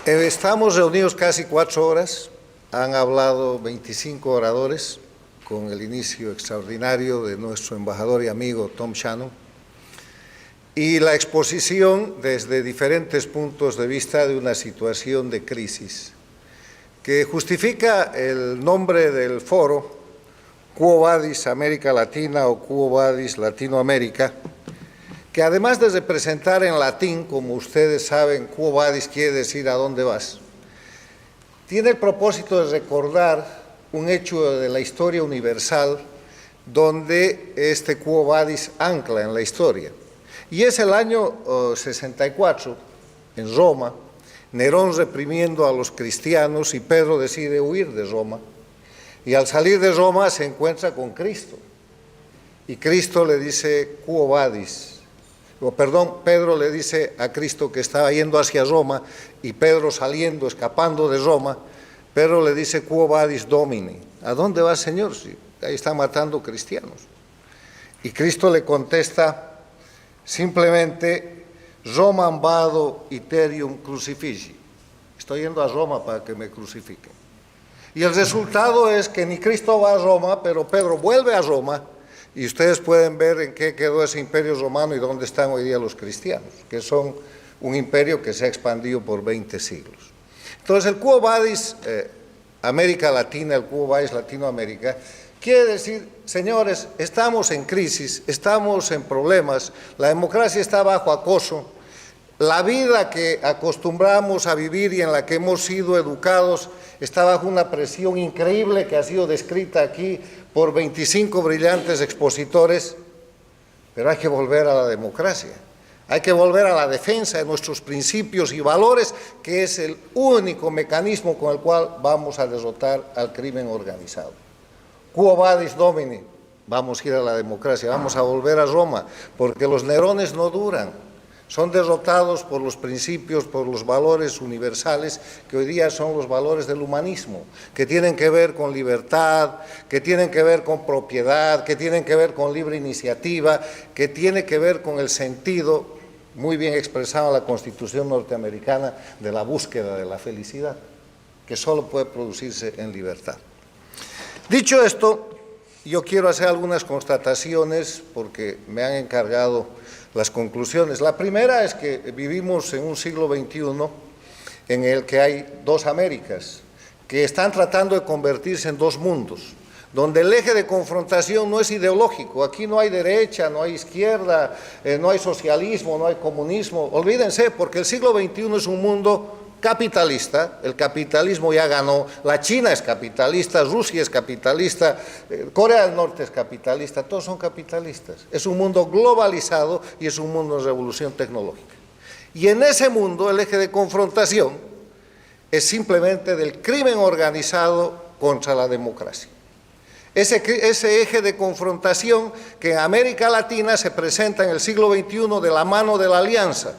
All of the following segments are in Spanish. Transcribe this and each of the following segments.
Estamos reunidos casi 4 horas, han hablado 25 oradores con el inicio extraordinario de nuestro embajador y amigo Tom Shannon y la exposición desde diferentes puntos de vista de una situación de crisis que justifica el nombre del foro Quo Vadis América Latina o Quo Vadis Latinoamérica, que además de representar en latín, como ustedes saben, Quo Vadis quiere decir ¿a dónde vas?, tiene el propósito de recordar un hecho de la historia universal donde este Quo Vadis ancla en la historia. Y es el año 64, en Roma, Nerón reprimiendo a los cristianos y Pedro decide huir de Roma. Y al salir de Roma se encuentra con Cristo. Y Cristo le dice Quo Vadis. Pedro le dice a Cristo que estaba yendo hacia Roma y Pedro saliendo, escapando de Roma, Pedro le dice Quo Vadis Domini, ¿a dónde va, Señor? Si ahí están matando cristianos. Y Cristo le contesta simplemente Romam vado iterium crucifixi, estoy yendo a Roma para que me crucifiquen. Y el resultado es que ni Cristo va a Roma, pero Pedro vuelve a Roma. Y ustedes pueden ver en qué quedó ese imperio romano y dónde están hoy día los cristianos, que son un imperio que se ha expandido por 20 siglos. Entonces, el Quo Vadis América Latina, el Quo Vadis Latinoamérica, quiere decir, señores, estamos en crisis, estamos en problemas, la democracia está bajo acoso, la vida que acostumbramos a vivir y en la que hemos sido educados está bajo una presión increíble que ha sido descrita aquí por 25 brillantes expositores, pero hay que volver a la democracia, hay que volver a la defensa de nuestros principios y valores, que es el único mecanismo con el cual vamos a derrotar al crimen organizado. Quo Vadis Domini, vamos a ir a la democracia, vamos a volver a Roma, porque los Nerones no duran. Son derrotados por los principios, por los valores universales, que hoy día son los valores del humanismo, que tienen que ver con libertad, que tienen que ver con propiedad, que tienen que ver con libre iniciativa, que tiene que ver con el sentido, muy bien expresado en la Constitución norteamericana, de la búsqueda de la felicidad, que solo puede producirse en libertad. Dicho esto, yo quiero hacer algunas constataciones porque me han encargado las conclusiones. La primera es que vivimos en un siglo XXI en el que hay dos Américas que están tratando de convertirse en dos mundos, donde el eje de confrontación no es ideológico. Aquí no hay derecha, no hay izquierda, no hay socialismo, no hay comunismo. Olvídense, porque el siglo XXI es un mundo capitalista, el capitalismo ya ganó, la China es capitalista, Rusia es capitalista, Corea del Norte es capitalista, todos son capitalistas. Es un mundo globalizado y es un mundo de revolución tecnológica. Y en ese mundo el eje de confrontación es simplemente del crimen organizado contra la democracia. Ese eje de confrontación que en América Latina se presenta en el siglo XXI de la mano de la alianza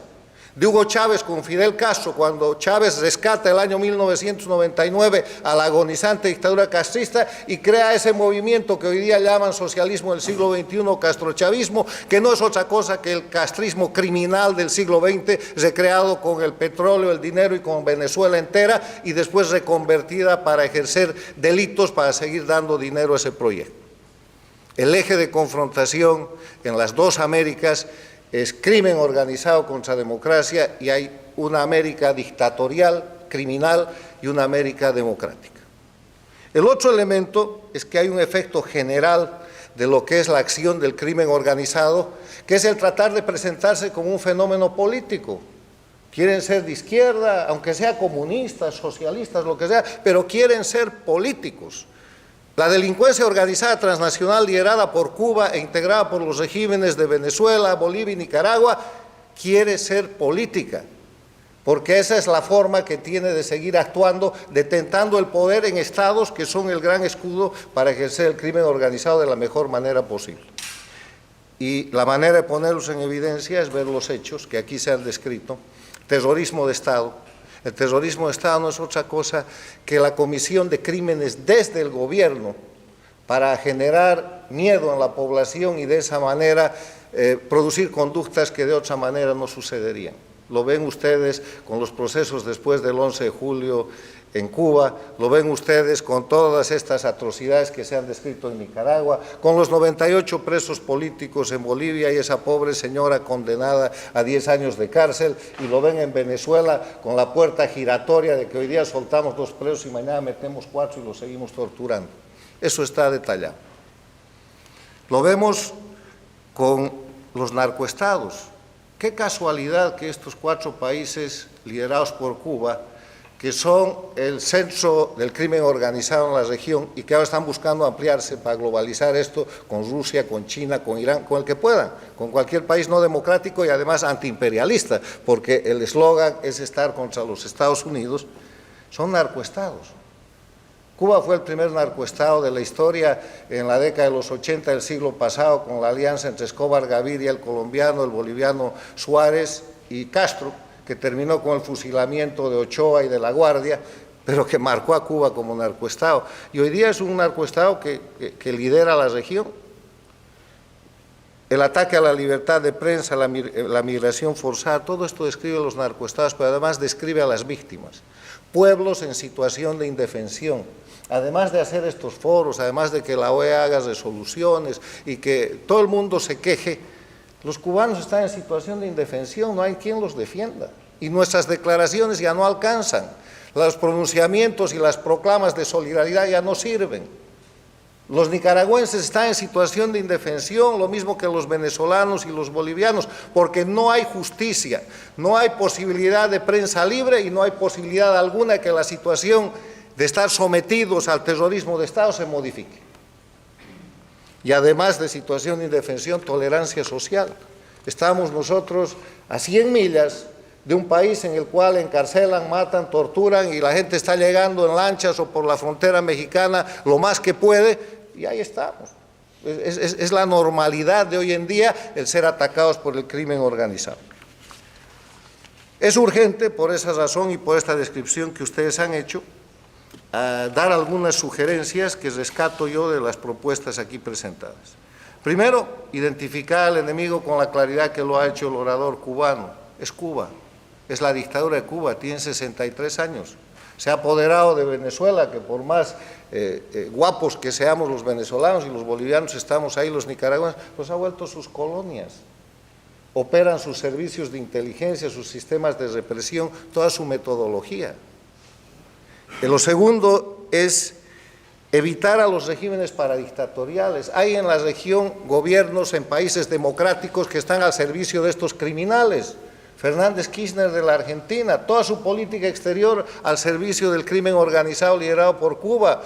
de Hugo Chávez con Fidel Castro, cuando Chávez rescata el año 1999 a la agonizante dictadura castrista y crea ese movimiento que hoy día llaman socialismo del siglo XXI, castrochavismo, que no es otra cosa que el castrismo criminal del siglo XX, recreado con el petróleo, el dinero y con Venezuela entera, y después reconvertida para ejercer delitos, para seguir dando dinero a ese proyecto. El eje de confrontación en las dos Américas es crimen organizado contra democracia, y hay una América dictatorial, criminal, y una América democrática. El otro elemento es que hay un efecto general de lo que es la acción del crimen organizado, que es el tratar de presentarse como un fenómeno político. Quieren ser de izquierda, aunque sea comunistas, socialistas, lo que sea, pero quieren ser políticos. La delincuencia organizada transnacional liderada por Cuba e integrada por los regímenes de Venezuela, Bolivia y Nicaragua quiere ser política, porque esa es la forma que tiene de seguir actuando, detentando el poder en estados que son el gran escudo para ejercer el crimen organizado de la mejor manera posible. Y la manera de ponerlos en evidencia es ver los hechos que aquí se han descrito: terrorismo de Estado. El terrorismo de Estado no es otra cosa que la comisión de crímenes desde el gobierno para generar miedo en la población y de esa manera producir conductas que de otra manera no sucederían. lo ven ustedes con los procesos después del 11 de julio en Cuba, lo ven ustedes con todas estas atrocidades que se han descrito en Nicaragua, con los 98 presos políticos en Bolivia y esa pobre señora condenada a 10 años de cárcel, y lo ven en Venezuela con la puerta giratoria de que hoy día soltamos 2 presos y mañana metemos 4 y los seguimos torturando. Eso está detallado. Lo vemos con los narcoestados. Qué casualidad que estos 4 países liderados por Cuba, que son el centro del crimen organizado en la región y que ahora están buscando ampliarse para globalizar esto con Rusia, con China, con Irán, con el que puedan, con cualquier país no democrático y además antiimperialista, porque el eslogan es estar contra los Estados Unidos, son narcoestados. Cuba fue el primer narcoestado de la historia en la década de los 80 del siglo pasado, con la alianza entre Escobar Gaviria, el colombiano, el boliviano Suárez y Castro, que terminó con el fusilamiento de Ochoa y de La Guardia, pero que marcó a Cuba como narcoestado. Y hoy día es un narcoestado que lidera la región. El ataque a la libertad de prensa, la migración forzada, todo esto describe a los narcoestados, pero además describe a las víctimas. Pueblos en situación de indefensión. Además de hacer estos foros, además de que la OEA haga resoluciones y que todo el mundo se queje, los cubanos están en situación de indefensión, no hay quien los defienda. Y nuestras declaraciones ya no alcanzan. Los pronunciamientos y las proclamas de solidaridad ya no sirven. Los nicaragüenses están en situación de indefensión, lo mismo que los venezolanos y los bolivianos, porque no hay justicia, no hay posibilidad de prensa libre y no hay posibilidad alguna de que la situación de estar sometidos al terrorismo de Estado se modifique. Y además de situación de indefensión, tolerancia social. Estamos nosotros a 100 millas de un país en el cual encarcelan, matan, torturan y la gente está llegando en lanchas o por la frontera mexicana lo más que puede y ahí estamos. Es la normalidad de hoy en día el ser atacados por el crimen organizado. Es urgente, por esa razón y por esta descripción que ustedes han hecho, dar algunas sugerencias que rescato yo de las propuestas aquí presentadas. Primero, identificar al enemigo con la claridad que lo ha hecho el orador cubano. Es Cuba, es la dictadura de Cuba, tiene 63 años. Se ha apoderado de Venezuela, que por más guapos que seamos los venezolanos y los bolivianos, estamos ahí, los nicaragüenses, pues ha vuelto sus colonias. Operan sus servicios de inteligencia, sus sistemas de represión, toda su metodología. Lo segundo es evitar a los regímenes paradictatoriales. Hay en la región gobiernos en países democráticos que están al servicio de estos criminales. Fernández Kirchner de la Argentina, toda su política exterior al servicio del crimen organizado liderado por Cuba.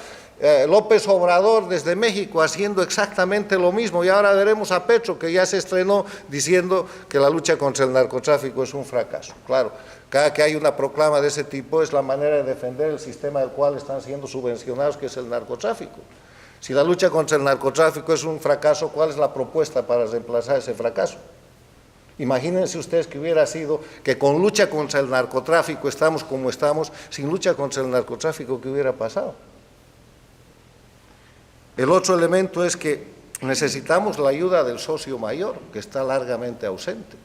López Obrador desde México haciendo exactamente lo mismo, y ahora veremos a Petro, que ya se estrenó diciendo que la lucha contra el narcotráfico es un fracaso. Claro, cada que hay una proclama de ese tipo es la manera de defender el sistema del cual están siendo subvencionados, que es el narcotráfico. Si la lucha contra el narcotráfico es un fracaso, ¿cuál es la propuesta para reemplazar ese fracaso? Imagínense ustedes que hubiera sido que con lucha contra el narcotráfico estamos como estamos, sin lucha contra el narcotráfico, ¿qué hubiera pasado? El otro elemento es que necesitamos la ayuda del socio mayor, que está largamente ausente.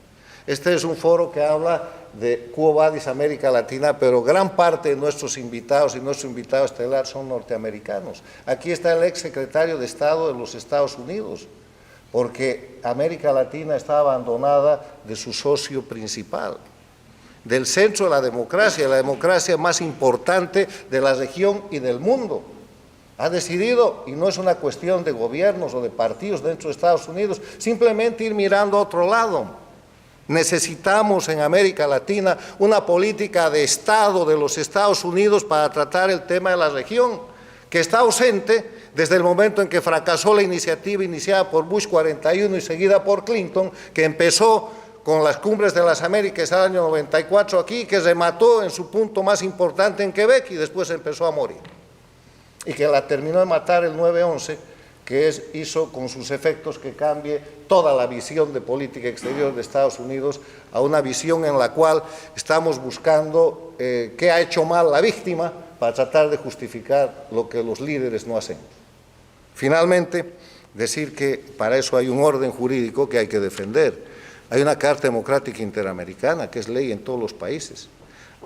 Este es un foro que habla de Quo Vadis América Latina, pero gran parte de nuestros invitados y nuestro invitado estelar son norteamericanos. Aquí está el ex secretario de Estado de los Estados Unidos, porque América Latina está abandonada de su socio principal, del centro de la democracia más importante de la región y del mundo. Ha decidido, y no es una cuestión de gobiernos o de partidos dentro de Estados Unidos, simplemente ir mirando a otro lado. Necesitamos en América Latina una política de Estado de los Estados Unidos para tratar el tema de la región, que está ausente desde el momento en que fracasó la iniciativa iniciada por Bush 41 y seguida por Clinton, que empezó con las cumbres de las Américas el año 94 aquí, que remató en su punto más importante en Quebec y después empezó a morir. Y que la terminó de matar el 9/11, que hizo con sus efectos que cambie toda la visión de política exterior de Estados Unidos a una visión en la cual estamos buscando qué ha hecho mal la víctima para tratar de justificar lo que los líderes no hacen. Finalmente, decir que para eso hay un orden jurídico que hay que defender. Hay una Carta Democrática Interamericana, que es ley en todos los países.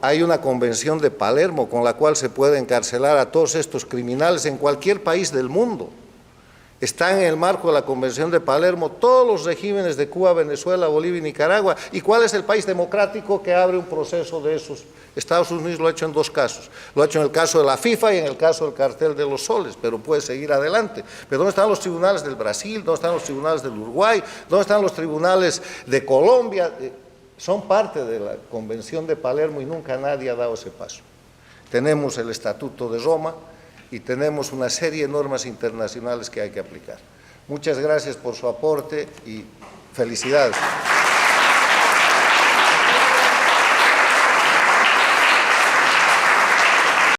Hay una Convención de Palermo con la cual se puede encarcelar a todos estos criminales en cualquier país del mundo. Están en el marco de la Convención de Palermo todos los regímenes de Cuba, Venezuela, Bolivia y Nicaragua. ¿Y cuál es el país democrático que abre un proceso de esos? Estados Unidos lo ha hecho en 2 casos. Lo ha hecho en el caso de la FIFA y en el caso del cartel de los soles, pero puede seguir adelante. Pero ¿dónde están los tribunales del Brasil? ¿Dónde están los tribunales del Uruguay? ¿Dónde están los tribunales de Colombia? Son parte de la Convención de Palermo y nunca nadie ha dado ese paso. Tenemos el Estatuto de Roma y tenemos una serie de normas internacionales que hay que aplicar. Muchas gracias por su aporte y felicidades.